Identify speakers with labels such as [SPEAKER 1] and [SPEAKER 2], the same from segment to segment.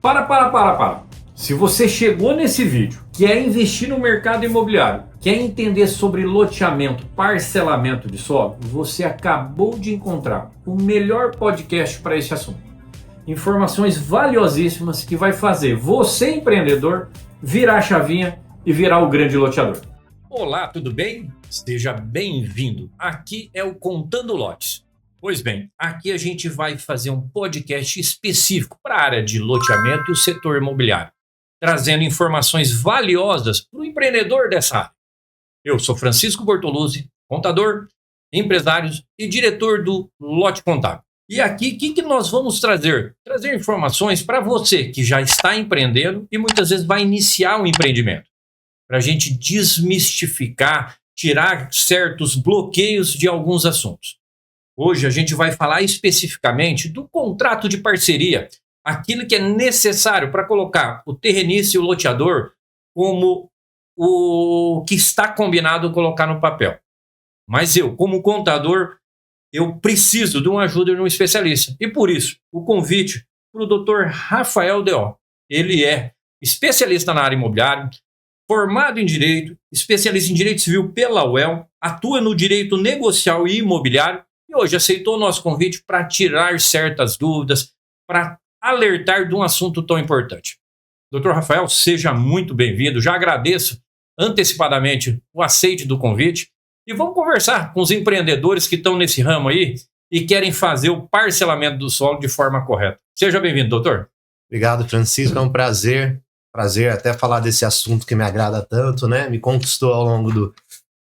[SPEAKER 1] Para. Se você chegou nesse vídeo, quer investir no mercado imobiliário, quer entender sobre loteamento, parcelamento de solo, você acabou de encontrar o melhor podcast para esse assunto. Informações valiosíssimas que vai fazer você, empreendedor, virar a chavinha e virar o grande loteador. Olá, tudo bem? Seja bem-vindo. Aqui é o Contando Lotes. Pois bem, aqui a gente vai fazer um podcast específico para a área de loteamento e o setor imobiliário, trazendo informações valiosas para o empreendedor dessa área. Eu sou Francisco Bortoluzzi, contador, empresário e diretor do Lote Contábil. E aqui, o que nós vamos trazer? Trazer informações para você que já está empreendendo e muitas vezes vai iniciar um empreendimento, para a gente desmistificar, tirar certos bloqueios de alguns assuntos. Hoje a gente vai falar especificamente do contrato de parceria, aquilo que é necessário para colocar o terrenista e o loteador como o que está combinado colocar no papel. Mas eu, como contador, eu preciso de uma ajuda de um especialista. E por isso, o convite para o Dr. Rafael D.O. Ele é especialista na área imobiliária, formado em Direito, especialista em Direito Civil pela UEL, atua no Direito Negocial e Imobiliário e hoje aceitou o nosso convite para tirar certas dúvidas, para alertar de um assunto tão importante. Dr. Rafael, seja muito bem-vindo. Já agradeço antecipadamente o aceite do convite e vamos conversar com os empreendedores que estão nesse ramo aí e querem fazer o parcelamento do solo de forma correta. Seja bem-vindo, doutor.
[SPEAKER 2] Obrigado, Francisco. É um prazer até falar desse assunto que me agrada tanto, né? Me conquistou ao longo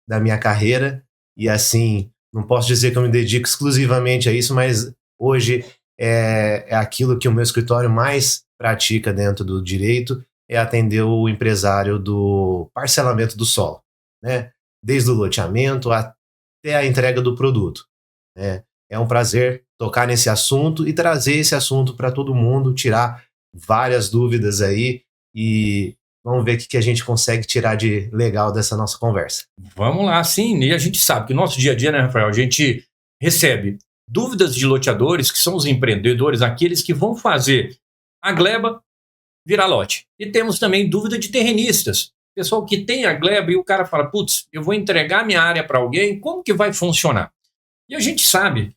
[SPEAKER 2] da minha carreira e assim, não posso dizer que eu me dedico exclusivamente a isso, mas hoje é aquilo que o meu escritório mais pratica dentro do direito, é atender o empresário do parcelamento do solo, né? Desde o loteamento até a entrega do produto, né? É um prazer tocar nesse assunto e trazer esse assunto para todo mundo, tirar várias dúvidas aí e vamos ver o que a gente consegue tirar de legal dessa nossa conversa.
[SPEAKER 1] Vamos lá, sim. E a gente sabe que no nosso dia a dia, né, Rafael, a gente recebe dúvidas de loteadores, que são os empreendedores, aqueles que vão fazer a gleba virar lote. E temos também dúvida de terrenistas. Pessoal que tem a gleba e o cara fala, putz, eu vou entregar minha área para alguém, como que vai funcionar? E a gente sabe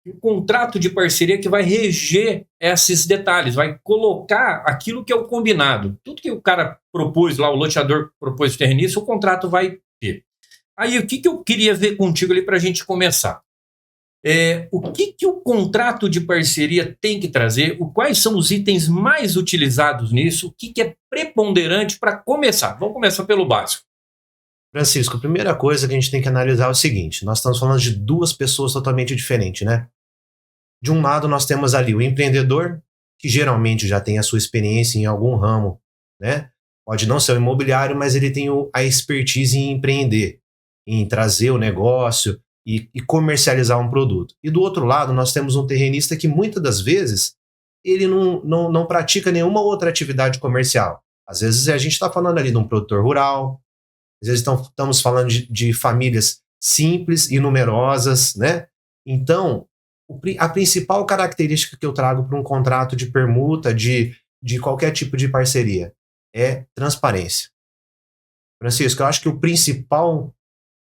[SPEAKER 1] que o contrato de parceria que vai reger esses detalhes, vai colocar aquilo que é o combinado. Tudo que o cara propôs lá, o loteador propôs o terrenista, o contrato vai ter. Aí, o que eu queria ver contigo ali para a gente começar? O que o contrato de parceria tem que trazer? Quais são os itens mais utilizados nisso? O que é preponderante para começar? Vamos começar pelo básico.
[SPEAKER 2] Francisco, a primeira coisa que a gente tem que analisar é o seguinte: nós estamos falando de duas pessoas totalmente diferentes, né? De um lado, nós temos ali o empreendedor, que geralmente já tem a sua experiência em algum ramo, né? Pode não ser o imobiliário, mas ele tem a expertise em empreender, em trazer o negócio e comercializar um produto. E do outro lado, nós temos um terrenista que muitas das vezes ele não pratica nenhuma outra atividade comercial. Às vezes a gente está falando ali de um produtor rural, às vezes estamos falando de famílias simples e numerosas, né? Então, a principal característica que eu trago para um contrato de permuta, de qualquer tipo de parceria, é transparência. Francisco, eu acho que o principal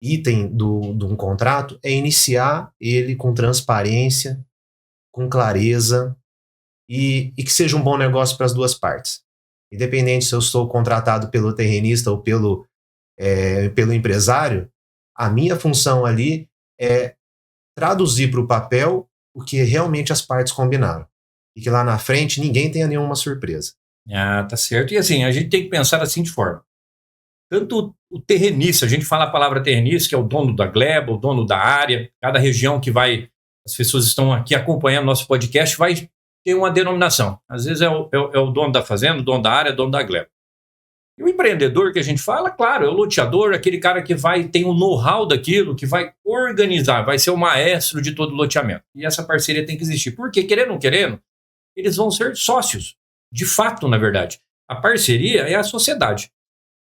[SPEAKER 2] item de um contrato é iniciar ele com transparência, com clareza e que seja um bom negócio para as duas partes. Independente se eu sou contratado pelo terrenista ou pelo empresário, a minha função ali é traduzir para o papel o que realmente as partes combinaram. E que lá na frente ninguém tenha nenhuma surpresa.
[SPEAKER 1] Ah, tá certo. E assim, a gente tem que pensar assim de forma. Tanto o terrenista, a gente fala a palavra terrenista, que é o dono da gleba, o dono da área, cada região que as pessoas estão aqui acompanhando nosso podcast, vai ter uma denominação. Às vezes é o dono da fazenda, o dono da área, o dono da gleba. E o empreendedor que a gente fala, claro, é o loteador, aquele cara que tem o know-how daquilo, que vai organizar, vai ser o maestro de todo o loteamento. E essa parceria tem que existir. Porque, querendo ou não querendo, eles vão ser sócios. De fato, na verdade. A parceria é a sociedade.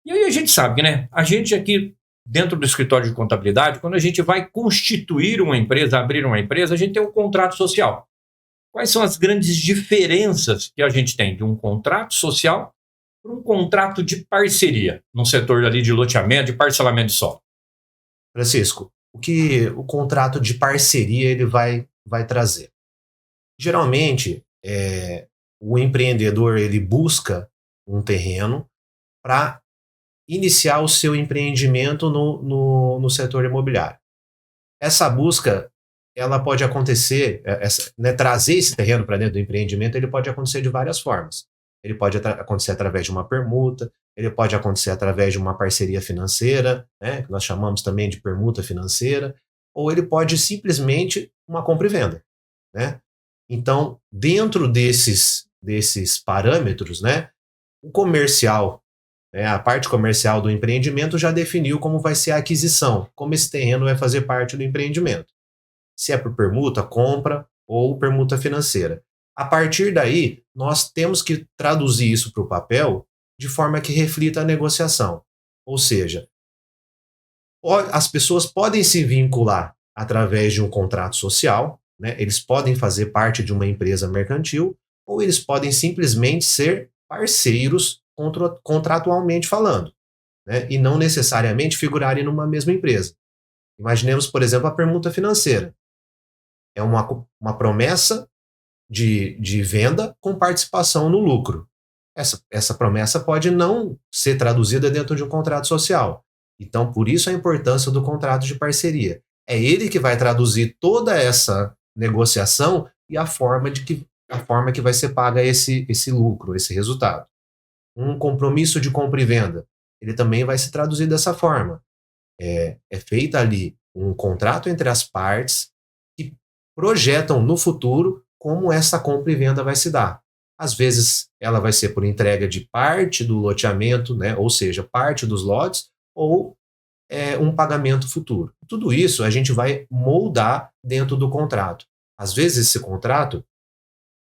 [SPEAKER 1] E aí a gente sabe, né? A gente aqui, dentro do escritório de contabilidade, quando a gente vai constituir uma empresa, abrir uma empresa, a gente tem um contrato social. quais são as grandes diferenças que a gente tem de um contrato social para um contrato de parceria no setor ali de loteamento, de parcelamento de solo?
[SPEAKER 2] Francisco, o que o contrato de parceria ele vai trazer? Geralmente, o empreendedor ele busca um terreno para iniciar o seu empreendimento no setor imobiliário. Essa busca ela pode acontecer, né, trazer esse terreno para dentro do empreendimento, ele pode acontecer de várias formas. Ele pode acontecer através de uma permuta, ele pode acontecer através de uma parceria financeira, né, que nós chamamos também de permuta financeira, ou ele pode simplesmente uma compra e venda, né? Então, dentro desses parâmetros, né, o comercial, né, a parte comercial do empreendimento já definiu como vai ser a aquisição, como esse terreno vai fazer parte do empreendimento. Se é por permuta, compra ou permuta financeira. A partir daí, nós temos que traduzir isso para o papel de forma que reflita a negociação. Ou seja, as pessoas podem se vincular através de um contrato social, né? Eles podem fazer parte de uma empresa mercantil, ou eles podem simplesmente ser parceiros contratualmente falando, né? E não necessariamente figurarem numa mesma empresa. Imaginemos, por exemplo, a permuta financeira. É uma promessa de venda com participação no lucro. Essa promessa pode não ser traduzida dentro de um contrato social. Então, por isso a importância do contrato de parceria. É ele que vai traduzir toda essa negociação e a forma que vai ser paga esse lucro, esse resultado. Um compromisso de compra e venda, ele também vai se traduzir dessa forma. É feita ali um contrato entre as partes que projetam no futuro como essa compra e venda vai se dar. Às vezes, ela vai ser por entrega de parte do loteamento, né? Ou seja, parte dos lotes, ou um pagamento futuro. Tudo isso a gente vai moldar dentro do contrato. Às vezes, esse contrato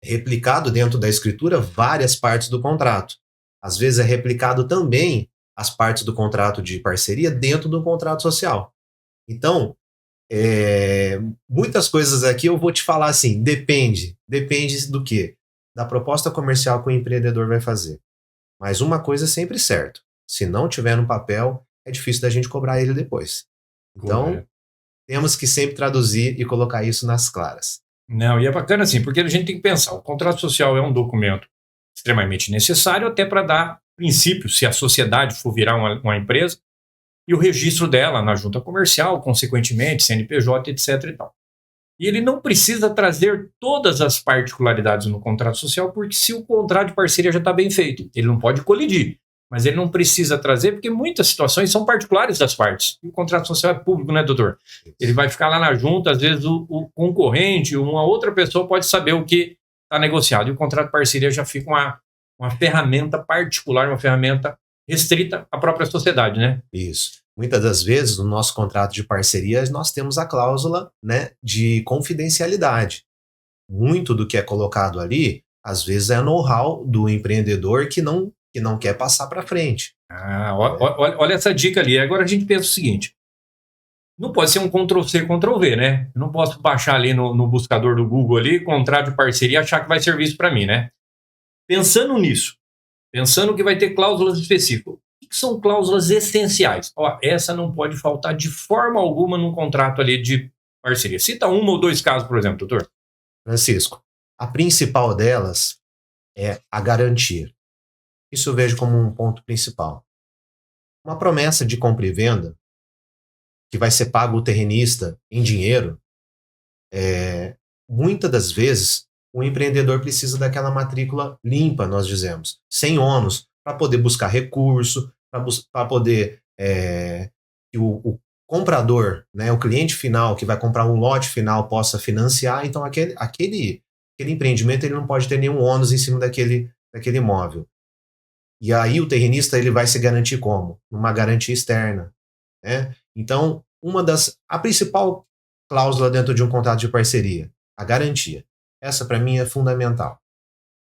[SPEAKER 2] é replicado dentro da escritura várias partes do contrato. Às vezes, é replicado também as partes do contrato de parceria dentro do contrato social. Então, muitas coisas aqui eu vou te falar assim, depende do quê? Da proposta comercial que o empreendedor vai fazer. Mas uma coisa é sempre certo, se não tiver no papel, é difícil da gente cobrar ele depois. Então, temos que sempre traduzir e colocar isso nas claras.
[SPEAKER 1] Não, e é bacana assim, porque a gente tem que pensar, o contrato social é um documento extremamente necessário até para dar princípio, se a sociedade for virar uma empresa, e o registro dela na junta comercial, consequentemente, CNPJ, etc. e tal. E ele não precisa trazer todas as particularidades no contrato social, porque se o contrato de parceria já está bem feito, ele não pode colidir, mas ele não precisa trazer, porque muitas situações são particulares das partes. E o contrato social é público, né, doutor? Ele vai ficar lá na junta, às vezes o concorrente, uma outra pessoa pode saber o que está negociado. E o contrato de parceria já fica uma ferramenta particular, uma ferramenta restrita à própria sociedade, né?
[SPEAKER 2] Isso. Muitas das vezes, no nosso contrato de parceria, nós temos a cláusula, né, de confidencialidade. Muito do que é colocado ali, às vezes é know-how do empreendedor que não quer passar para frente.
[SPEAKER 1] Olha essa dica ali. Agora a gente pensa o seguinte, não pode ser um Ctrl-C, Ctrl-V, né? Eu não posso baixar ali no buscador do Google ali, contrato de parceria e achar que vai servir isso para mim, né? Pensando nisso, pensando que vai ter cláusulas específicas, o que são cláusulas essenciais? Essa não pode faltar de forma alguma num contrato ali de parceria. Cita uma ou dois casos, por exemplo, doutor.
[SPEAKER 2] Francisco, a principal delas é a garantia. Isso eu vejo como um ponto principal. Uma promessa de compra e venda, que vai ser pago o terrenista em dinheiro, muitas das vezes o empreendedor precisa daquela matrícula limpa, nós dizemos, sem ônus, para poder buscar recurso, para poder que o comprador, né, o cliente final que vai comprar um lote final possa financiar. Então aquele empreendimento ele não pode ter nenhum ônus em cima daquele imóvel. E aí o terrenista ele vai se garantir como? Numa garantia externa, né? Então, a principal cláusula dentro de um contrato de parceria, a garantia. Essa para mim é fundamental.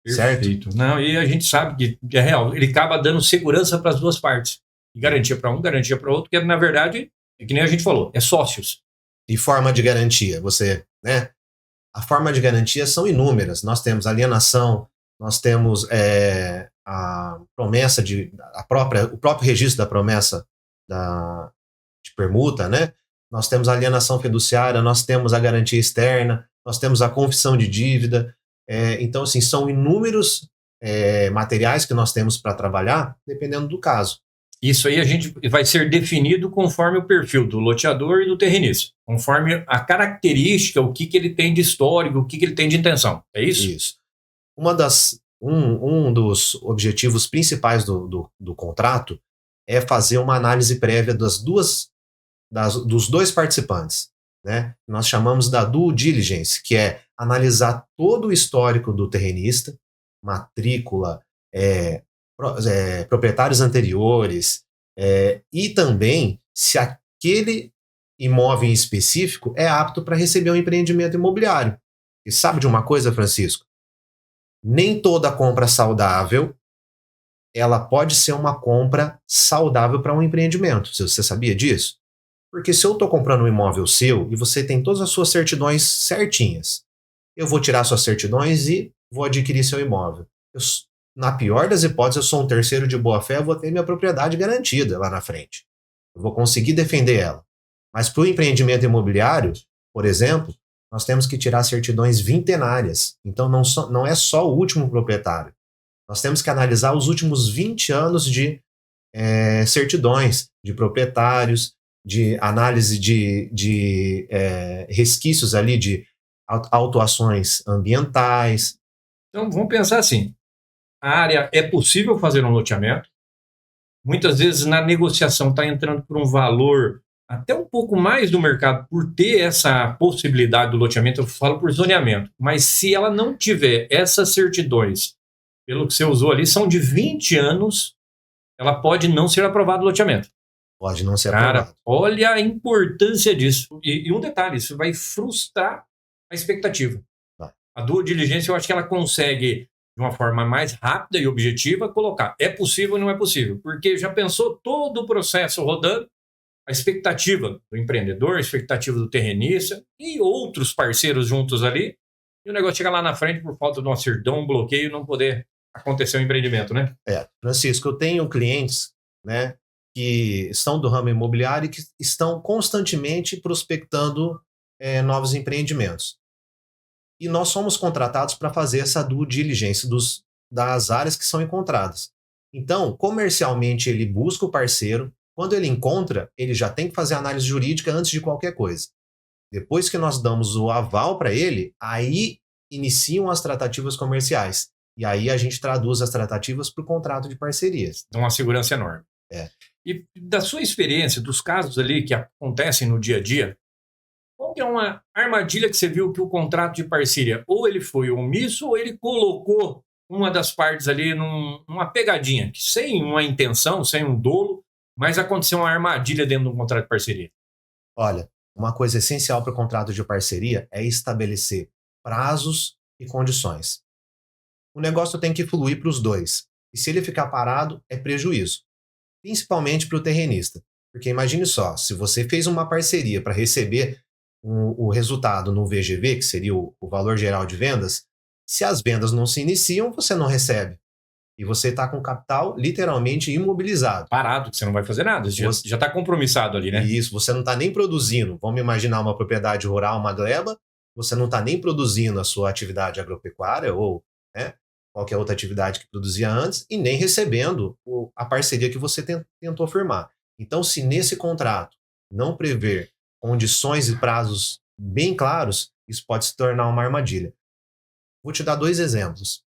[SPEAKER 1] Perfeito.
[SPEAKER 2] Certo?
[SPEAKER 1] Não, e a gente sabe que é real, ele acaba dando segurança para as duas partes. E garantia para um, garantia para o outro, que na verdade, é que nem a gente falou, é sócios.
[SPEAKER 2] E forma de garantia, você, né? A forma de garantia são inúmeras. Nós temos alienação, nós temos a promessa o próprio registro da promessa de permuta, né? Nós temos a alienação fiduciária, nós temos a garantia externa, nós temos a confissão de dívida. Então, assim, são inúmeros materiais que nós temos para trabalhar, dependendo do caso.
[SPEAKER 1] Isso aí a gente vai ser definido conforme o perfil do loteador e do terrenista, conforme a característica, o que ele tem de histórico, o que ele tem de intenção. É isso?
[SPEAKER 2] Isso. Um dos objetivos principais do contrato é fazer uma análise prévia dos dois participantes, né? Nós chamamos da due diligence, que é analisar todo o histórico do terrenista, matrícula, proprietários anteriores, e também se aquele imóvel em específico é apto para receber um empreendimento imobiliário. E sabe de uma coisa, Francisco? Nem toda compra saudável ela pode ser uma compra saudável para um empreendimento. Você sabia disso? Porque se eu estou comprando um imóvel seu e você tem todas as suas certidões certinhas, eu vou tirar suas certidões e vou adquirir seu imóvel. Na pior das hipóteses, eu sou um terceiro de boa-fé, eu vou ter minha propriedade garantida lá na frente. Eu vou conseguir defender ela. Mas para o empreendimento imobiliário, por exemplo, nós temos que tirar certidões vintenárias. Então, não é só o último proprietário. Nós temos que analisar os últimos 20 anos de certidões de proprietários, de análise de resquícios ali de autuações ambientais.
[SPEAKER 1] Então, vamos pensar assim. A área é possível fazer um loteamento. Muitas vezes na negociação está entrando por um valor até um pouco mais do mercado por ter essa possibilidade do loteamento. Eu falo por zoneamento. Mas se ela não tiver essas certidões, pelo que você usou ali, são de 20 anos, ela pode não ser aprovado o loteamento.
[SPEAKER 2] Pode não ser aprovado.
[SPEAKER 1] Cara, olha a importância disso. E um detalhe, isso vai frustrar a expectativa.
[SPEAKER 2] Vai.
[SPEAKER 1] A due diligência, eu acho que ela consegue, de uma forma mais rápida e objetiva, colocar é possível ou não é possível. Porque já pensou todo o processo rodando, a expectativa do empreendedor, a expectativa do terrenista e outros parceiros juntos ali, e o negócio chega lá na frente por falta de uma certidão, um bloqueio, não poder acontecer o empreendimento, né?
[SPEAKER 2] Francisco, eu tenho clientes, né, que estão do ramo imobiliário e que estão constantemente prospectando novos empreendimentos. E nós somos contratados para fazer essa due diligência das áreas que são encontradas. Então, comercialmente, ele busca o parceiro. Quando ele encontra, ele já tem que fazer análise jurídica antes de qualquer coisa. Depois que nós damos o aval para ele, aí iniciam as tratativas comerciais. E aí a gente traduz as tratativas para o contrato de parcerias.
[SPEAKER 1] Uma segurança enorme. E da sua experiência, dos casos ali que acontecem no dia a dia, qual que é uma armadilha que você viu que o contrato de parceria, ou ele foi omisso, ou ele colocou uma das partes ali numa pegadinha, que sem uma intenção, sem um dolo, mas aconteceu uma armadilha dentro de um contrato de parceria?
[SPEAKER 2] Olha, uma coisa essencial para o contrato de parceria é estabelecer prazos e condições. O negócio tem que fluir para os dois. E se ele ficar parado, é prejuízo. Principalmente para o terrenista. Porque imagine só, se você fez uma parceria para receber o resultado no VGV, que seria o valor geral de vendas, se as vendas não se iniciam, você não recebe. E você está com o capital literalmente imobilizado.
[SPEAKER 1] Parado, que você não vai fazer nada, já está compromissado ali, né?
[SPEAKER 2] Isso, você não está nem produzindo. Vamos imaginar uma propriedade rural, uma gleba, você não está nem produzindo a sua atividade agropecuária ou qualquer outra atividade que produzia antes e nem recebendo a parceria que você tentou firmar. Então, se nesse contrato não prever condições e prazos bem claros, isso pode se tornar uma armadilha. Vou te dar 2 exemplos.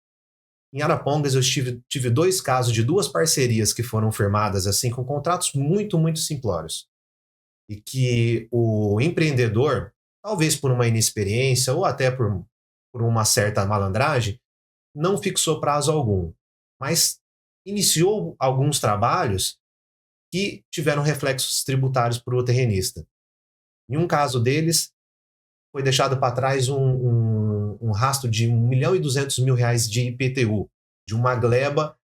[SPEAKER 2] Em Arapongas, eu tive 2 casos de 2 parcerias que foram firmadas assim com contratos muito, muito simplórios. E que o empreendedor, talvez por uma inexperiência ou até por uma certa malandragem, não fixou prazo algum, mas iniciou alguns trabalhos que tiveram reflexos tributários para o terrenista. Em um caso deles, foi deixado para trás um rastro de R$1.200.000 de IPTU, de uma gleba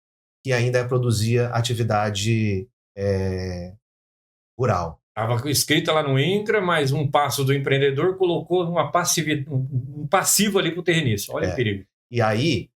[SPEAKER 2] que ainda produzia atividade rural.
[SPEAKER 1] Estava escrita lá no INCRA, mas um passo do empreendedor colocou um passivo ali para o terrenista. Olha o
[SPEAKER 2] É.
[SPEAKER 1] perigo.
[SPEAKER 2] E aí,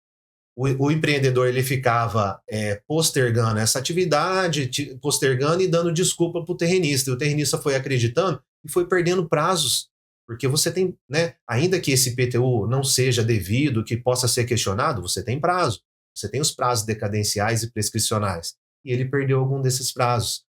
[SPEAKER 2] o empreendedor ele ficava postergando essa atividade, postergando e dando desculpa para o terrenista. E o terrenista foi acreditando e foi perdendo prazos. Porque você tem, né? Ainda que esse IPTU não seja devido, que possa ser questionado, você tem prazo. Você tem os prazos decadenciais e prescricionais. E ele perdeu algum desses prazos.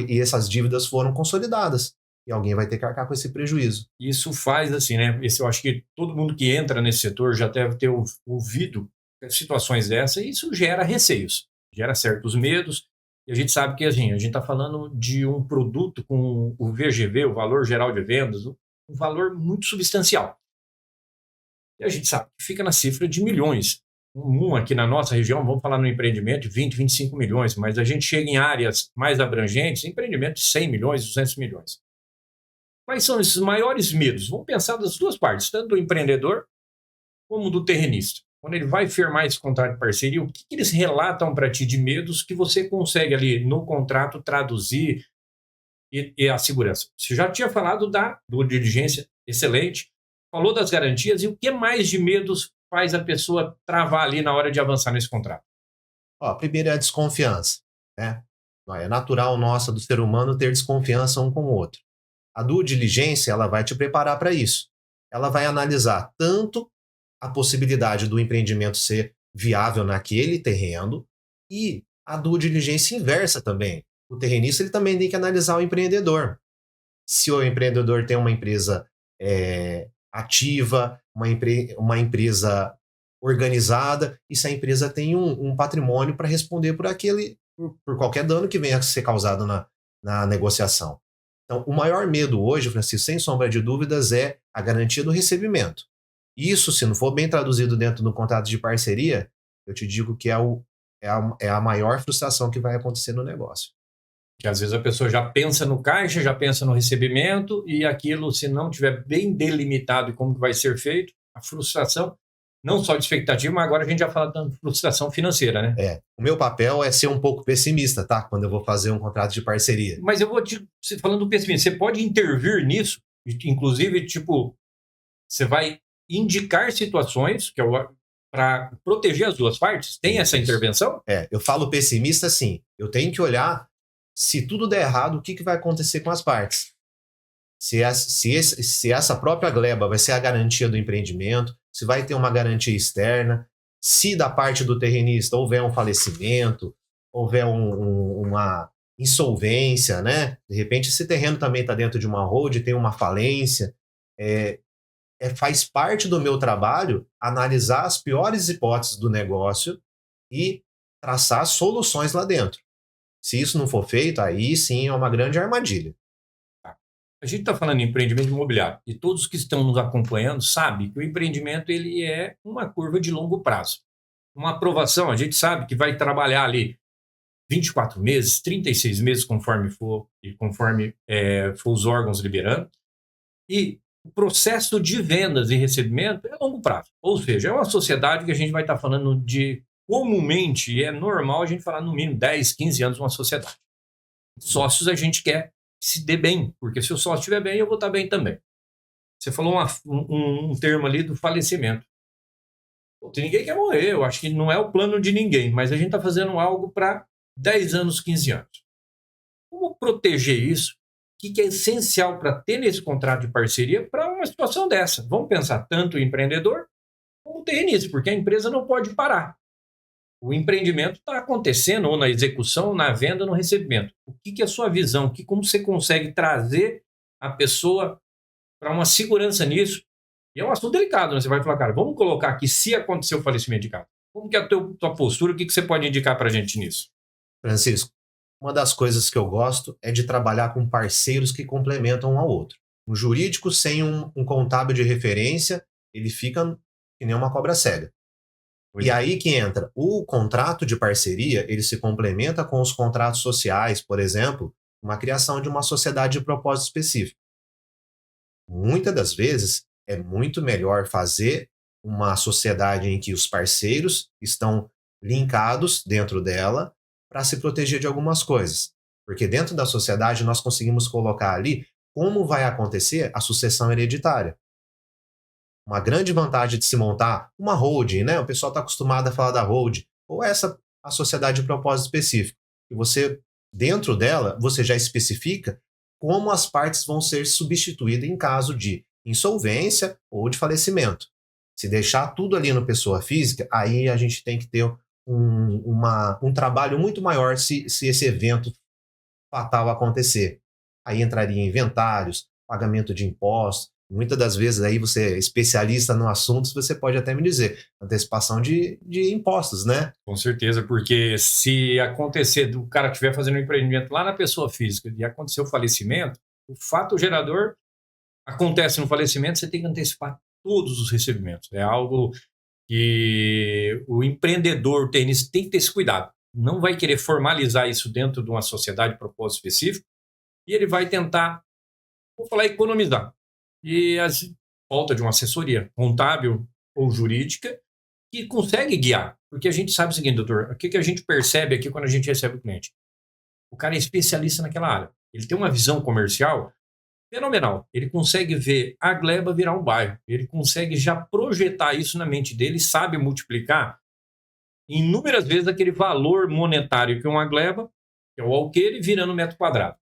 [SPEAKER 2] E essas dívidas foram consolidadas. E alguém vai ter que arcar com esse prejuízo.
[SPEAKER 1] Isso faz assim, né? Eu acho que todo mundo que entra nesse setor já deve ter ouvido situações dessas, e isso gera receios, gera certos medos. E a gente sabe que assim, a gente está falando de um produto com o VGV, o valor geral de vendas, um valor muito substancial. E a gente sabe que fica na cifra de milhões. Aqui na nossa região, vamos falar no empreendimento de 20, 25 milhões, mas a gente chega em áreas mais abrangentes, empreendimento de 100 milhões, 200 milhões. Quais são esses maiores medos? Vamos pensar das duas partes, tanto do empreendedor como do terrenista. Quando ele vai firmar esse contrato de parceria, o que eles relatam para ti de medos que você consegue ali no contrato traduzir e a segurança? Você já tinha falado da due diligência excelente, falou das garantias, e o que mais de medos faz a pessoa travar ali na hora de avançar nesse contrato?
[SPEAKER 2] Primeiro é a desconfiança, né? É natural nossa do ser humano ter desconfiança um com o outro. A due diligência, ela vai te preparar para isso. Ela vai analisar tanto a possibilidade do empreendimento ser viável naquele terreno e a due diligência inversa também. O terrenista ele também tem que analisar o empreendedor. Se o empreendedor tem uma empresa ativa, uma empresa organizada, e se a empresa tem um patrimônio para responder por qualquer dano que venha a ser causado na negociação. Então, o maior medo hoje, Francisco, sem sombra de dúvidas, é a garantia do recebimento. Isso, se não for bem traduzido dentro do contrato de parceria, eu te digo que é a maior frustração que vai acontecer no negócio.
[SPEAKER 1] Que às vezes a pessoa já pensa no caixa, já pensa no recebimento, e aquilo, se não tiver bem delimitado e como que vai ser feito, a frustração, não só de expectativa, mas agora a gente já fala da frustração financeira, né?
[SPEAKER 2] O meu papel é ser um pouco pessimista, tá? Quando eu vou fazer um contrato de parceria.
[SPEAKER 1] Mas eu vou falando do pessimismo, você pode intervir nisso, inclusive, você vai indicar situações que para proteger as duas partes? Tem essa intervenção?
[SPEAKER 2] Eu falo pessimista, sim. Eu tenho que olhar, se tudo der errado, o que vai acontecer com as partes. Se essa própria gleba vai ser a garantia do empreendimento, se vai ter uma garantia externa, se da parte do terrenista houver um falecimento, houver uma insolvência, né? De repente esse terreno também está dentro de uma hold, tem uma falência. Faz parte do meu trabalho analisar as piores hipóteses do negócio e traçar soluções lá dentro. Se isso não for feito, aí sim é uma grande armadilha.
[SPEAKER 1] A gente está falando em empreendimento imobiliário e todos que estão nos acompanhando sabem que o empreendimento ele é uma curva de longo prazo. Uma aprovação, a gente sabe que vai trabalhar ali 24 meses, 36 meses, conforme for e conforme for os órgãos liberando. E o processo de vendas e recebimento é longo prazo. Ou seja, é uma sociedade que a gente vai estar falando de, comumente, e é normal a gente falar no mínimo 10, 15 anos uma sociedade. Sócios a gente quer se dê bem, porque se o sócio estiver bem, eu vou estar bem também. Você falou um termo ali do falecimento. Ninguém quer morrer, eu acho que não é o plano de ninguém, mas a gente está fazendo algo para 10 anos, 15 anos. Como proteger isso? O que é essencial para ter nesse contrato de parceria para uma situação dessa? Vamos pensar tanto o empreendedor como o terrenista, porque a empresa não pode parar. O empreendimento está acontecendo ou na execução, na venda, no recebimento. O que é a sua visão? Como você consegue trazer a pessoa para uma segurança nisso? E é um assunto delicado, né? Você vai falar, cara, vamos colocar aqui se acontecer o falecimento de casa. Como que é a tua postura? O que você pode indicar para a gente nisso?
[SPEAKER 2] Francisco, uma das coisas que eu gosto é de trabalhar com parceiros que complementam um ao outro. Um jurídico sem um contábil de referência, ele fica que nem uma cobra cega. E aí que entra o contrato de parceria, ele se complementa com os contratos sociais, por exemplo, uma criação de uma sociedade de propósito específico. Muitas das vezes é muito melhor fazer uma sociedade em que os parceiros estão linkados dentro dela para se proteger de algumas coisas. Porque dentro da sociedade nós conseguimos colocar ali como vai acontecer a sucessão hereditária. Uma grande vantagem de se montar uma holding, né? O pessoal está acostumado a falar da holding, ou a sociedade de propósito específico. E você, dentro dela, você já especifica como as partes vão ser substituídas em caso de insolvência ou de falecimento. Se deixar tudo ali no pessoa física, aí a gente tem que ter um trabalho muito maior se esse evento fatal acontecer. Aí entraria em inventários, pagamento de impostos. Muitas das vezes aí você é especialista no assunto, você pode até me dizer, antecipação de impostos, né?
[SPEAKER 1] Com certeza, porque se acontecer do cara estiver fazendo um empreendimento lá na pessoa física e acontecer o falecimento, o fato gerador acontece no falecimento, você tem que antecipar todos os recebimentos. É algo que o empreendedor tem que ter esse cuidado. Não vai querer formalizar isso dentro de uma sociedade de propósito específico e ele vai tentar, vou falar, economizar. E falta de uma assessoria contábil ou jurídica que consegue guiar. Porque a gente sabe o seguinte, doutor, o que a gente percebe aqui quando a gente recebe o cliente? O cara é especialista naquela área. Ele tem uma visão comercial fenomenal. Ele consegue ver a gleba virar um bairro. Ele consegue já projetar isso na mente dele, sabe multiplicar inúmeras vezes aquele valor monetário que é uma gleba, que é o alqueire, virando metro quadrado.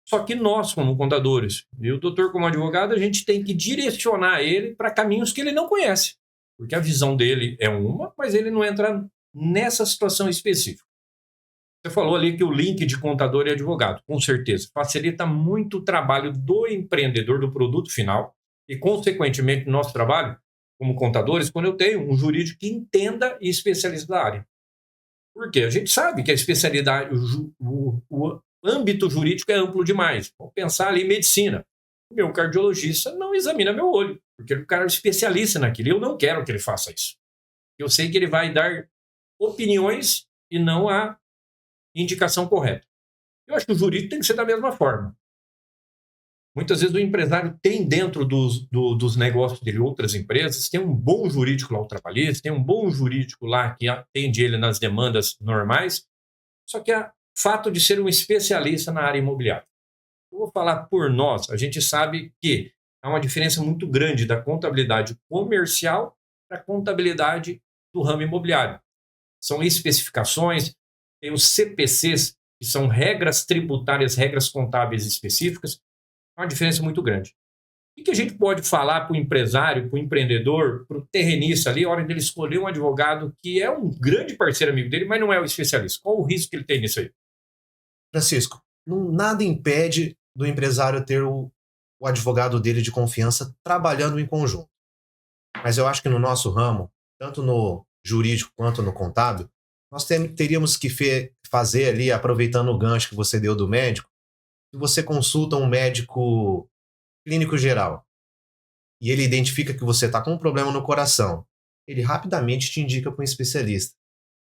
[SPEAKER 1] Só que nós, como contadores, e o doutor como advogado, a gente tem que direcionar ele para caminhos que ele não conhece. Porque a visão dele é uma, mas ele não entra nessa situação específica. Você falou ali que o link de contador e advogado, com certeza, facilita muito o trabalho do empreendedor, do produto final, e, consequentemente, nosso trabalho como contadores, quando eu tenho um jurídico que entenda e especialista da área. Por quê? A gente sabe que a especialidade, o âmbito jurídico é amplo demais. Vamos pensar ali em medicina. O meu cardiologista não examina meu olho, porque o cara é especialista naquilo. Eu não quero que ele faça isso. Eu sei que ele vai dar opiniões e não a indicação correta. Eu acho que o jurídico tem que ser da mesma forma. Muitas vezes o empresário tem dentro dos negócios dele outras empresas, tem um bom jurídico lá, o trabalhista, tem um bom jurídico lá que atende ele nas demandas normais, só que o fato de ser um especialista na área imobiliária. Eu vou falar por nós, a gente sabe que há uma diferença muito grande da contabilidade comercial para a contabilidade do ramo imobiliário. São especificações, tem os CPCs, que são regras tributárias, regras contábeis específicas, é uma diferença muito grande. O que a gente pode falar para o empresário, para o empreendedor, para o terrenista ali, a hora dele escolher um advogado que é um grande parceiro amigo dele, mas não é o especialista? Qual o risco que ele tem nisso aí?
[SPEAKER 2] Francisco, nada impede do empresário ter o advogado dele de confiança trabalhando em conjunto. Mas eu acho que no nosso ramo, tanto no jurídico quanto no contábil, nós teríamos que fazer ali, aproveitando o gancho que você deu do médico, se você consulta um médico clínico geral e ele identifica que você está com um problema no coração, ele rapidamente te indica para um especialista.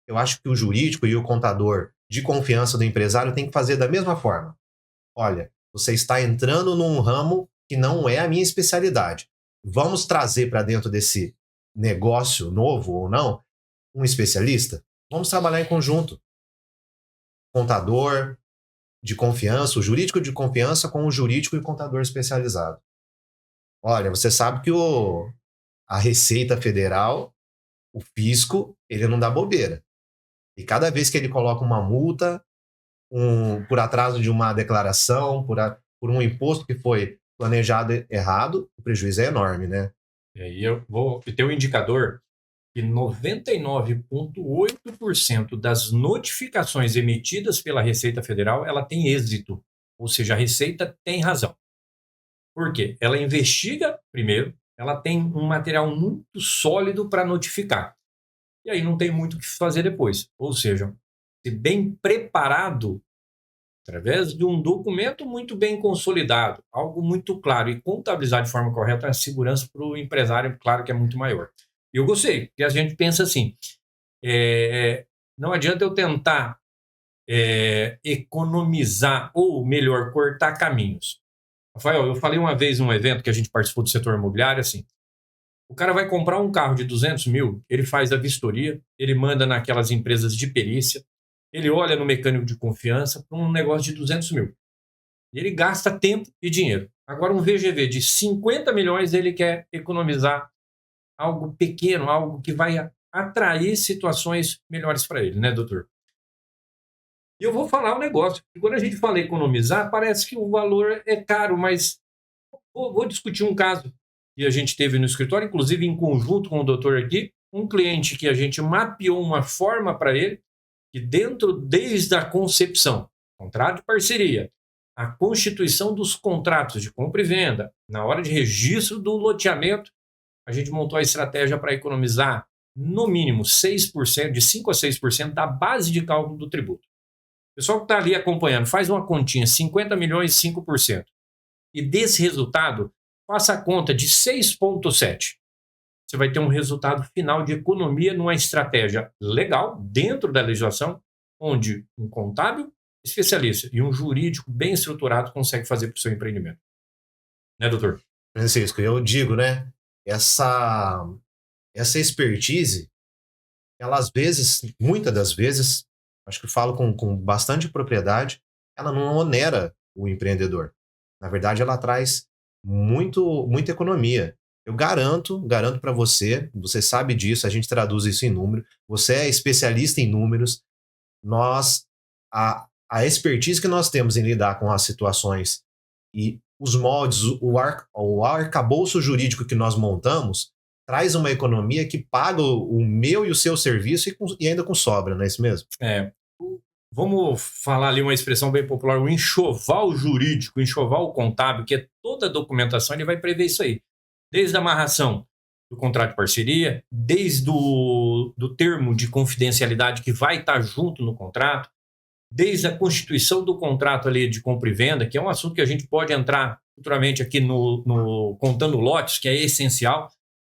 [SPEAKER 2] Eu acho que o jurídico e o contador de confiança do empresário tem que fazer da mesma forma. Olha, você está entrando num ramo que não é a minha especialidade. Vamos trazer para dentro desse negócio novo ou não um especialista? Vamos trabalhar em conjunto. Contador de confiança, o jurídico de confiança com o jurídico e contador especializado. Olha, você sabe que a Receita Federal, o fisco, ele não dá bobeira. E cada vez que ele coloca uma multa, por atraso de uma declaração, por um imposto que foi planejado errado, o prejuízo é enorme, né?
[SPEAKER 1] E aí eu vou ter um indicador que 99,8% das notificações emitidas pela Receita Federal, ela tem êxito. Ou seja, a Receita tem razão. Por quê? Ela investiga primeiro, ela tem um material muito sólido para notificar. E aí não tem muito o que fazer depois. Ou seja, se bem preparado, através de um documento muito bem consolidado, algo muito claro, e contabilizar de forma correta, a segurança para o empresário, claro que é muito maior. E eu gostei, porque a gente pensa assim, não adianta eu tentar economizar, ou melhor, cortar caminhos. Rafael, eu falei uma vez num evento que a gente participou do setor imobiliário, assim, o cara vai comprar um carro de 200 mil, ele faz a vistoria, ele manda naquelas empresas de perícia, ele olha no mecânico de confiança para um negócio de 200 mil. E ele gasta tempo e dinheiro. Agora, um VGV de 50 milhões, ele quer economizar algo pequeno, algo que vai atrair situações melhores para ele, né, doutor? E eu vou falar um negócio, que quando a gente fala economizar, parece que o valor é caro, mas vou discutir um caso que a gente teve no escritório, inclusive em conjunto com o doutor aqui, um cliente que a gente mapeou uma forma para ele, que desde a concepção, contrato de parceria, a constituição dos contratos de compra e venda, na hora de registro do loteamento, a gente montou a estratégia para economizar no mínimo 6%, de 5% a 6% da base de cálculo do tributo. O pessoal que está ali acompanhando, faz uma continha, 50 milhões, 5%. E desse resultado, faça a conta de 6,7. Você vai ter um resultado final de economia numa estratégia legal, dentro da legislação, onde um contábil especialista e um jurídico bem estruturado consegue fazer para o seu empreendimento. Né, doutor?
[SPEAKER 2] Francisco, eu digo, né? Essa expertise, ela às vezes, muitas das vezes, acho que falo com bastante propriedade, ela não onera o empreendedor. Na verdade, ela traz muita economia. Eu garanto para você, você sabe disso, a gente traduz isso em número, você é especialista em números, a expertise que nós temos em lidar com as situações e os moldes, o arcabouço jurídico que nós montamos, traz uma economia que paga o meu e o seu serviço e ainda com sobra, não é isso mesmo?
[SPEAKER 1] Vamos falar ali uma expressão bem popular, o enxoval jurídico, o enxoval contábil, que é toda a documentação, ele vai prever isso aí. Desde a amarração do contrato de parceria, desde do termo de confidencialidade que vai estar junto no contrato, desde a constituição do contrato ali de compra e venda, que é um assunto que a gente pode entrar futuramente aqui no Contando Lotes, que é essencial.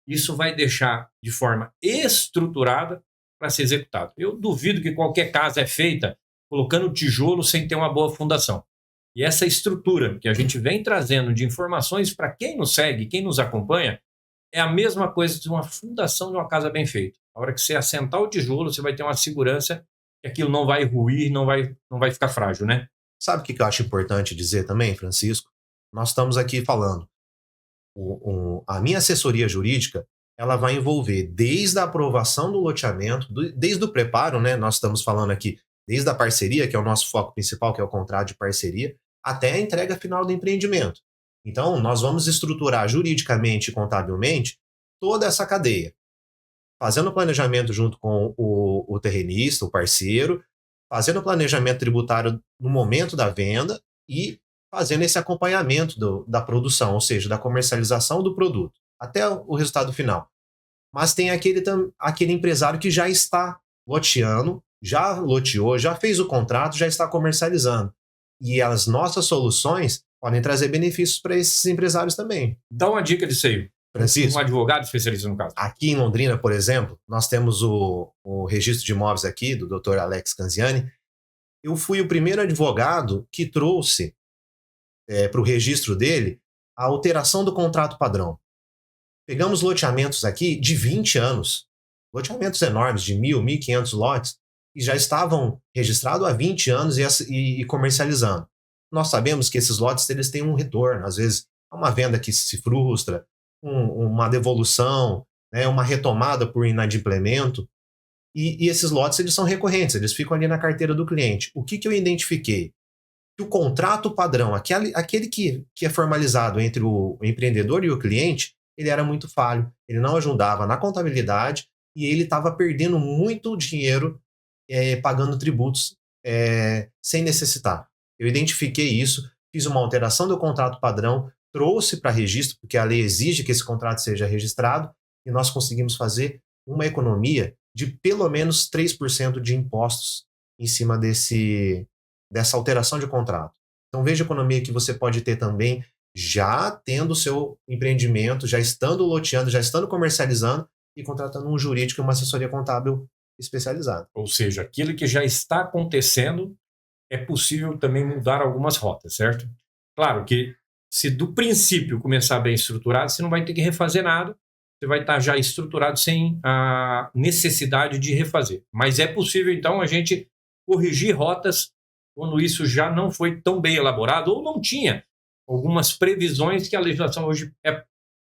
[SPEAKER 1] Isso vai deixar de forma estruturada para ser executado. Eu duvido que qualquer casa é feita colocando tijolo sem ter uma boa fundação. E essa estrutura que a gente vem trazendo de informações para quem nos segue, quem nos acompanha, é a mesma coisa de uma fundação de uma casa bem feita. A hora que você assentar o tijolo, você vai ter uma segurança que aquilo não vai ruir, não vai ficar frágil, né?
[SPEAKER 2] Sabe o que eu acho importante dizer também, Francisco? Nós estamos aqui falando. A minha assessoria jurídica, ela vai envolver desde a aprovação do loteamento, desde o preparo, né? Nós estamos falando aqui desde a parceria, que é o nosso foco principal, que é o contrato de parceria, até a entrega final do empreendimento. Então, nós vamos estruturar juridicamente e contabilmente toda essa cadeia. Fazendo o planejamento junto com o terrenista, o parceiro, fazendo o planejamento tributário no momento da venda e fazendo esse acompanhamento da produção, ou seja, da comercialização do produto, até o resultado final. Mas tem aquele empresário que já está loteando, já loteou, já fez o contrato, já está comercializando. E as nossas soluções podem trazer benefícios para esses empresários também.
[SPEAKER 1] Dá uma dica disso aí.
[SPEAKER 2] Francisco,
[SPEAKER 1] um advogado especialista no caso.
[SPEAKER 2] Aqui em Londrina, por exemplo, nós temos o registro de imóveis aqui, do Dr. Alex Canziani. Eu fui o primeiro advogado que trouxe para o registro dele a alteração do contrato padrão. Pegamos loteamentos aqui de 20 anos, loteamentos enormes, de 1.000, 1.500 lotes, que já estavam registrados há 20 anos e comercializando. Nós sabemos que esses lotes eles têm um retorno, às vezes uma venda que se frustra, uma devolução, né, uma retomada por inadimplemento, e esses lotes eles são recorrentes, eles ficam ali na carteira do cliente. O que eu identifiquei? Que o contrato padrão, aquele que é formalizado entre o empreendedor e o cliente, ele era muito falho, ele não ajudava na contabilidade e ele estava perdendo muito dinheiro pagando tributos sem necessitar. Eu identifiquei isso, fiz uma alteração do contrato padrão, trouxe para registro, porque a lei exige que esse contrato seja registrado, e nós conseguimos fazer uma economia de pelo menos 3% de impostos em cima dessa alteração de contrato. Então veja a economia que você pode ter também, já tendo o seu empreendimento, já estando loteando, já estando comercializando e contratando um jurídico e uma assessoria contábil especializada.
[SPEAKER 1] Ou seja, aquilo que já está acontecendo, é possível também mudar algumas rotas, certo? Claro que se do princípio começar bem estruturado, você não vai ter que refazer nada, você vai estar já estruturado sem a necessidade de refazer. Mas é possível, então, a gente corrigir rotas quando isso já não foi tão bem elaborado ou não tinha algumas previsões que a legislação hoje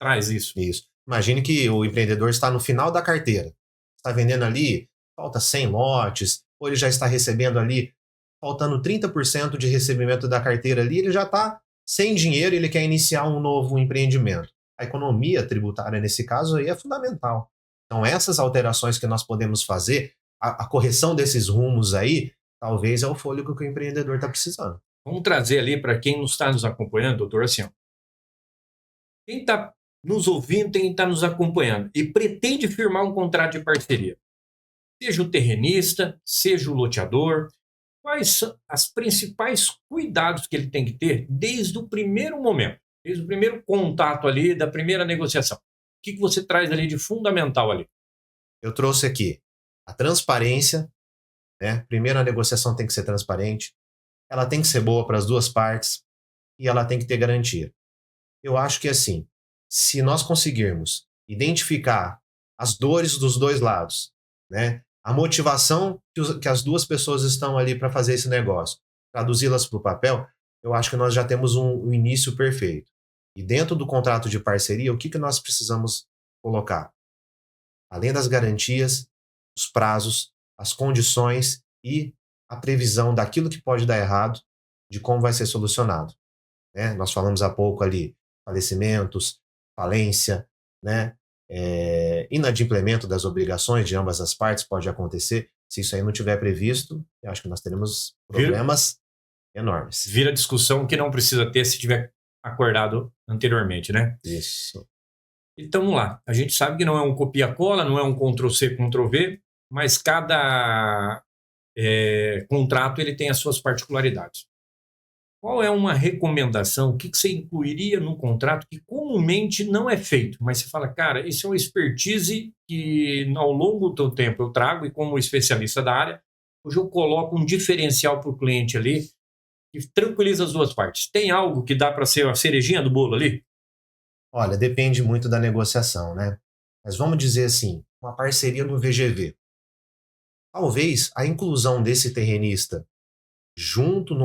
[SPEAKER 1] traz isso.
[SPEAKER 2] Isso. Imagine que o empreendedor está no final da carteira. Está vendendo ali, falta 100 lotes, ou ele já está recebendo ali, faltando 30% de recebimento da carteira ali, ele já está sem dinheiro e ele quer iniciar um novo empreendimento. A economia tributária, nesse caso, aí é fundamental. Então, essas alterações que nós podemos fazer, a correção desses rumos aí, talvez é o fôlego que o empreendedor está precisando.
[SPEAKER 1] Vamos trazer ali para quem está nos acompanhando, doutor, assim, ó. Quem está nos ouvindo, quem está nos acompanhando e pretende firmar um contrato de parceria, seja o terrenista, seja o loteador, quais são os principais cuidados que ele tem que ter desde o primeiro momento, desde o primeiro contato ali, da primeira negociação? O que você traz ali de fundamental ali?
[SPEAKER 2] Eu trouxe aqui a transparência, né? Primeiro, a negociação tem que ser transparente, ela tem que ser boa para as duas partes e ela tem que ter garantia. Eu acho que assim, se nós conseguirmos identificar as dores dos dois lados, né? A motivação que as duas pessoas estão ali para fazer esse negócio, traduzi-las para o papel, eu acho que nós já temos um início perfeito. E dentro do contrato de parceria, o que nós precisamos colocar? Além das garantias, os prazos, as condições e a previsão daquilo que pode dar errado, de como vai ser solucionado, né? Nós falamos há pouco ali, falecimentos, falência, né? Inadimplemento das obrigações de ambas as partes pode acontecer. Se isso aí não tiver previsto, eu acho que nós teremos problemas enormes.
[SPEAKER 1] Vira discussão que não precisa ter se tiver acordado anteriormente, né?
[SPEAKER 2] Isso.
[SPEAKER 1] Então, vamos lá. A gente sabe que não é um copia-cola, não é um Ctrl-C, Ctrl-V, mas cada contrato ele tem as suas particularidades. Qual é uma recomendação? O que você incluiria no contrato que comumente não é feito? Mas você fala, cara, isso é uma expertise que ao longo do tempo eu trago e como especialista da área, hoje eu coloco um diferencial para o cliente ali que tranquiliza as duas partes. Tem algo que dá para ser a cerejinha do bolo ali?
[SPEAKER 2] Olha, depende muito da negociação, né? Mas vamos dizer assim, uma parceria no VGV. Talvez a inclusão desse terrenista junto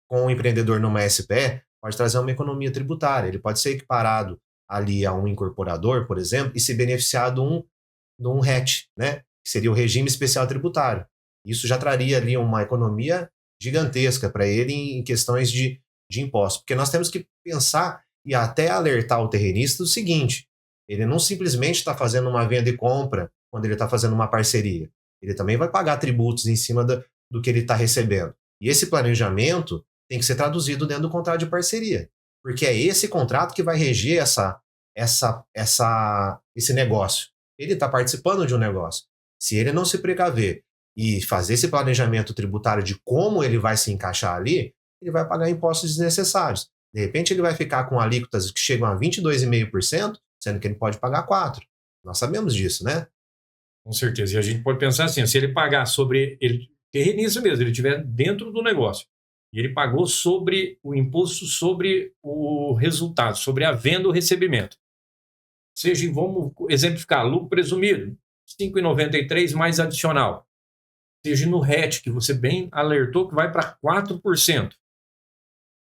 [SPEAKER 2] com o empreendedor numa SPE pode trazer uma economia tributária. Ele pode ser equiparado ali a um incorporador, por exemplo, e se beneficiar de um RET, né? Que seria o regime especial tributário. Isso já traria ali uma economia gigantesca para ele em questões de impostos. Porque nós temos que pensar e até alertar o terrenista do seguinte: ele não simplesmente está fazendo uma venda e compra quando ele está fazendo uma parceria. Ele também vai pagar tributos em cima do que ele está recebendo. E esse planejamento tem que ser traduzido dentro do contrato de parceria, porque é esse contrato que vai reger esse negócio. Ele está participando de um negócio. Se ele não se precaver e fazer esse planejamento tributário de como ele vai se encaixar ali, ele vai pagar impostos desnecessários. De repente, ele vai ficar com alíquotas que chegam a 22,5%, sendo que ele pode pagar 4%. Nós sabemos disso, né?
[SPEAKER 1] Com certeza. E a gente pode pensar assim, se ele pagar sobre... Ele terreniza mesmo, ele estiver dentro do negócio. E ele pagou sobre o imposto sobre o resultado, sobre a venda ou recebimento. Seja, vamos exemplificar, lucro presumido, 5,93 mais adicional. Seja no RET, que você bem alertou, que vai para 4%.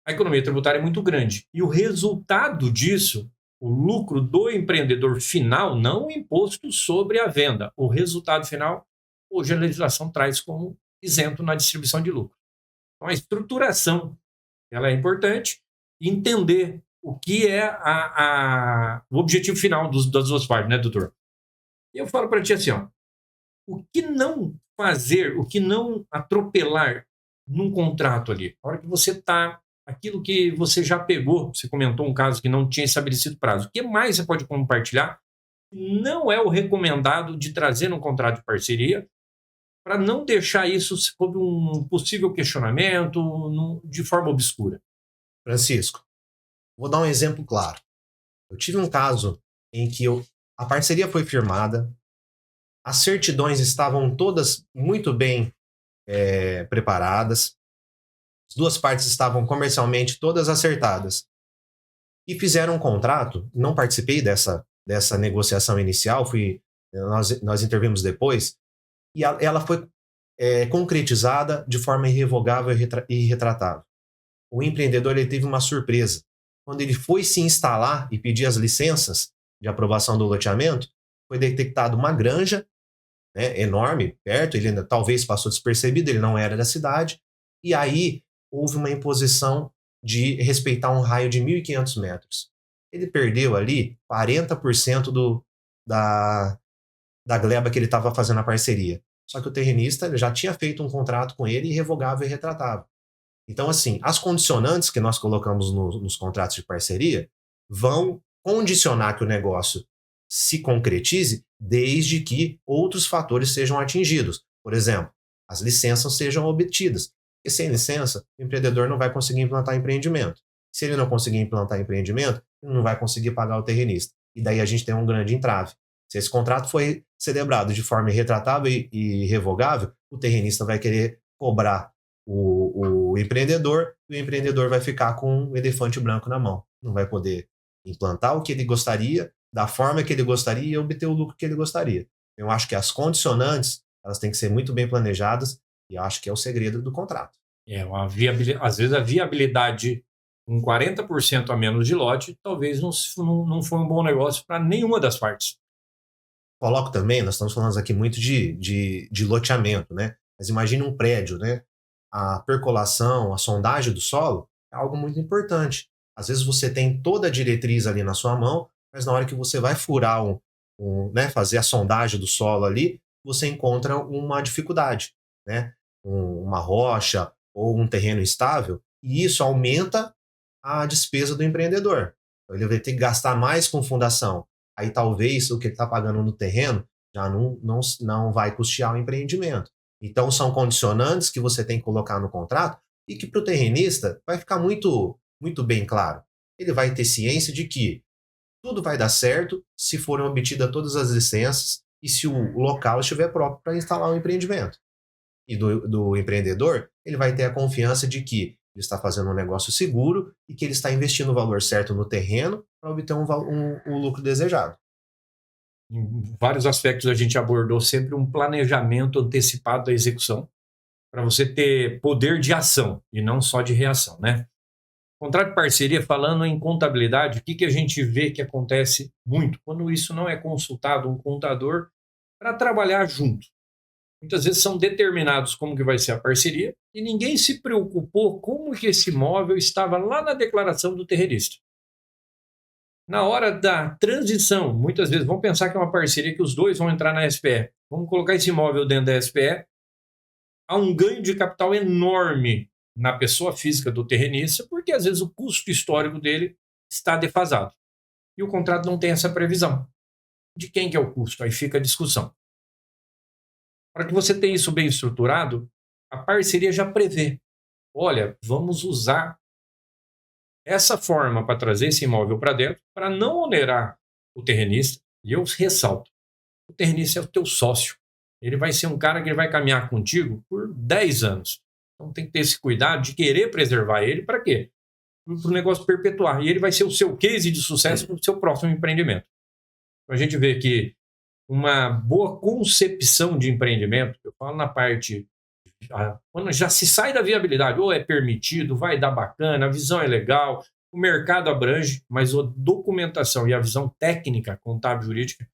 [SPEAKER 1] A economia tributária é muito grande. E o resultado disso, o lucro do empreendedor final, não o imposto sobre a venda. O resultado final, hoje a legislação traz como isento na distribuição de lucro. Então, a estruturação ela é importante, entender o que é o objetivo final das duas partes, né, doutor? E eu falo para ti assim, ó, o que não fazer, o que não atropelar num contrato ali? A hora que você está, aquilo que você já pegou, você comentou um caso que não tinha estabelecido prazo, o que mais você pode compartilhar? Não é o recomendado de trazer num contrato de parceria, para não deixar isso sob um possível questionamento de forma obscura.
[SPEAKER 2] Francisco, vou dar um exemplo claro. Eu tive um caso em que a parceria foi firmada, as certidões estavam todas muito bem preparadas, as duas partes estavam comercialmente todas acertadas e fizeram um contrato. Não participei dessa negociação inicial, nós intervimos depois, e ela foi concretizada de forma irrevogável e irretratável. O empreendedor ele teve uma surpresa. Quando ele foi se instalar e pedir as licenças de aprovação do loteamento, foi detectado uma granja, né, enorme, perto, ele ainda, talvez passou despercebido, ele não era da cidade, e aí houve uma imposição de respeitar um raio de 1.500 metros. Ele perdeu ali 40% da gleba que ele estava fazendo a parceria. Só que o terrenista já tinha feito um contrato com ele irrevogável e retratável. Então, assim, as condicionantes que nós colocamos nos contratos de parceria vão condicionar que o negócio se concretize desde que outros fatores sejam atingidos. Por exemplo, as licenças sejam obtidas. Porque sem licença, o empreendedor não vai conseguir implantar empreendimento. Se ele não conseguir implantar empreendimento, ele não vai conseguir pagar o terrenista. E daí a gente tem um grande entrave. Se esse contrato foi celebrado de forma irretratável e irrevogável, o terrenista vai querer cobrar o empreendedor, e o empreendedor vai ficar com um elefante branco na mão. Não vai poder implantar o que ele gostaria, da forma que ele gostaria e obter o lucro que ele gostaria. Eu acho que as condicionantes, elas têm que ser muito bem planejadas e eu acho que é o segredo do contrato.
[SPEAKER 1] Às vezes a viabilidade com 40% a menos de lote, talvez não foi um bom negócio para nenhuma das partes.
[SPEAKER 2] Coloco também, nós estamos falando aqui muito de loteamento, né? Mas imagine um prédio, né? A percolação, a sondagem do solo é algo muito importante. Às vezes você tem toda a diretriz ali na sua mão, mas na hora que você vai furar, né, fazer a sondagem do solo ali, você encontra uma dificuldade, né? Uma rocha ou um terreno instável, e isso aumenta a despesa do empreendedor. Então, ele vai ter que gastar mais com fundação. Aí talvez o que ele está pagando no terreno já não vai custear o empreendimento. Então são condicionantes que você tem que colocar no contrato e que para o terrenista vai ficar muito, muito bem claro. Ele vai ter ciência de que tudo vai dar certo se forem obtidas todas as licenças e se o local estiver próprio para instalar o empreendimento. E do empreendedor, ele vai ter a confiança de que ele está fazendo um negócio seguro e que ele está investindo o valor certo no terreno para obter o lucro desejado.
[SPEAKER 1] Em vários aspectos a gente abordou sempre um planejamento antecipado da execução para você ter poder de ação e não só de reação, né? Contrato de parceria, falando em contabilidade, o que a gente vê que acontece muito? Quando isso não é consultado um contador para trabalhar junto. Muitas vezes são determinados como que vai ser a parceria e ninguém se preocupou como que esse imóvel estava lá na declaração do terrenista. Na hora da transição, muitas vezes vamos pensar que é uma parceria que os dois vão entrar na SPE. Vamos colocar esse imóvel dentro da SPE. Há um ganho de capital enorme na pessoa física do terrenista, porque às vezes o custo histórico dele está defasado. E o contrato não tem essa previsão. De quem que é o custo? Aí fica a discussão. Para que você tenha isso bem estruturado, a parceria já prevê. Olha, vamos usar essa forma para trazer esse imóvel para dentro, para não onerar o terrenista. E eu ressalto, o terrenista é o teu sócio. Ele vai ser um cara que ele vai caminhar contigo por 10 anos. Então tem que ter esse cuidado de querer preservar ele. Para quê? Para o negócio perpetuar. E ele vai ser o seu case de sucesso para o seu próximo empreendimento. Então a gente vê que uma boa concepção de empreendimento, eu falo na parte, quando já se sai da viabilidade, ou é permitido, vai dar bacana, a visão é legal, o mercado abrange, mas a documentação e a visão técnica, contábil, jurídica,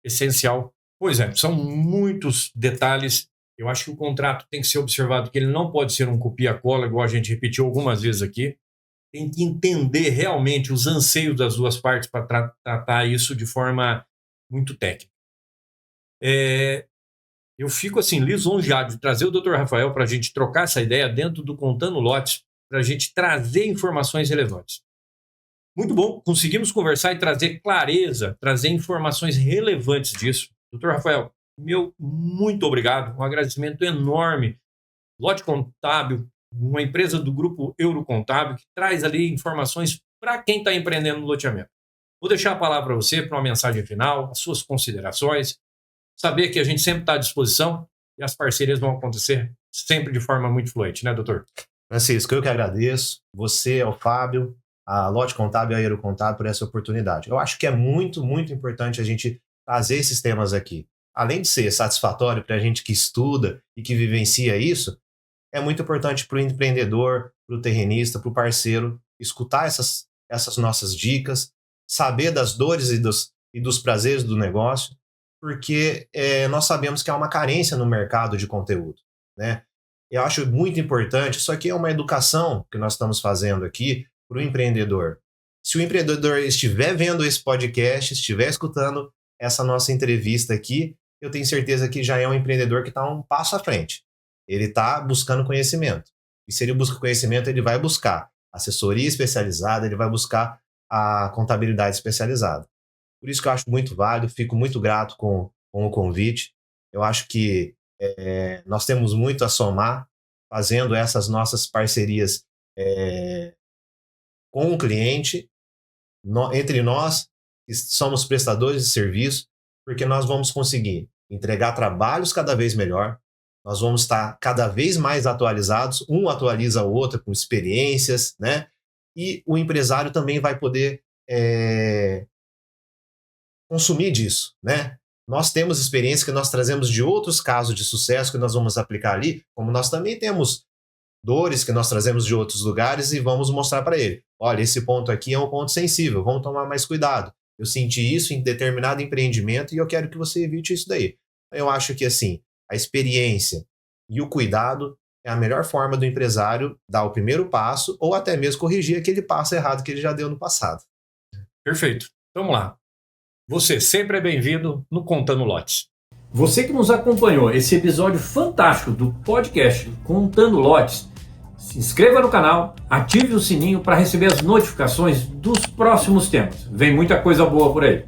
[SPEAKER 1] essencial. Pois é, são muitos detalhes. Eu acho que o contrato tem que ser observado que ele não pode ser um copia-cola, igual a gente repetiu algumas vezes aqui. Tem que entender realmente os anseios das duas partes para tratar isso de forma muito técnica. Eu fico assim lisonjeado de trazer o Dr. Rafael para a gente trocar essa ideia dentro do Contando Lotes, para a gente trazer informações relevantes. Muito bom, conseguimos conversar e trazer clareza, trazer informações relevantes disso. Dr. Rafael, meu muito obrigado, um agradecimento enorme. Lote Contábil, uma empresa do grupo Eurocontábil, que traz ali informações para quem está empreendendo no loteamento. Vou deixar a palavra para você para uma mensagem final, as suas considerações. Saber que a gente sempre está à disposição e as parcerias vão acontecer sempre de forma muito fluente, né, doutor?
[SPEAKER 2] Francisco, eu que agradeço. Você, ao Fábio, a Lote Contábil e a Eurocontábil por essa oportunidade. Eu acho que é muito, muito importante a gente trazer esses temas aqui. além de ser satisfatório para a gente que estuda e que vivencia isso, é muito importante para o empreendedor, para o terrenista, para o parceiro, escutar essas nossas dicas, saber das dores e dos prazeres do negócio, porque nós sabemos que há uma carência no mercado de conteúdo, né? Eu acho muito importante, isso aqui é uma educação que nós estamos fazendo aqui para o empreendedor. Se o empreendedor estiver vendo esse podcast, estiver escutando essa nossa entrevista aqui, eu tenho certeza que já é um empreendedor que está um passo à frente. Ele está buscando conhecimento. E se ele busca conhecimento, ele vai buscar assessoria especializada, ele vai buscar a contabilidade especializada. Por isso que eu acho muito válido, fico muito grato com o convite. Eu acho que nós temos muito a somar fazendo essas nossas parcerias com o cliente, entre nós, que somos prestadores de serviço, porque nós vamos conseguir entregar trabalhos cada vez melhor, nós vamos estar cada vez mais atualizados, um atualiza o outro com experiências, né? E o empresário também vai poder consumir disso, né? Nós temos experiência que nós trazemos de outros casos de sucesso que nós vamos aplicar ali, como nós também temos dores que nós trazemos de outros lugares e vamos mostrar para ele. Olha, esse ponto aqui é um ponto sensível, vamos tomar mais cuidado. Eu senti isso em determinado empreendimento e eu quero que você evite isso daí. Eu acho que, assim, a experiência e o cuidado é a melhor forma do empresário dar o primeiro passo ou até mesmo corrigir aquele passo errado que ele já deu no passado.
[SPEAKER 1] Perfeito. Vamos lá. Você sempre é bem-vindo no Contando Lotes. Você que nos acompanhou esse episódio fantástico do podcast Contando Lotes, se inscreva no canal, ative o sininho para receber as notificações dos próximos temas. Vem muita coisa boa por aí.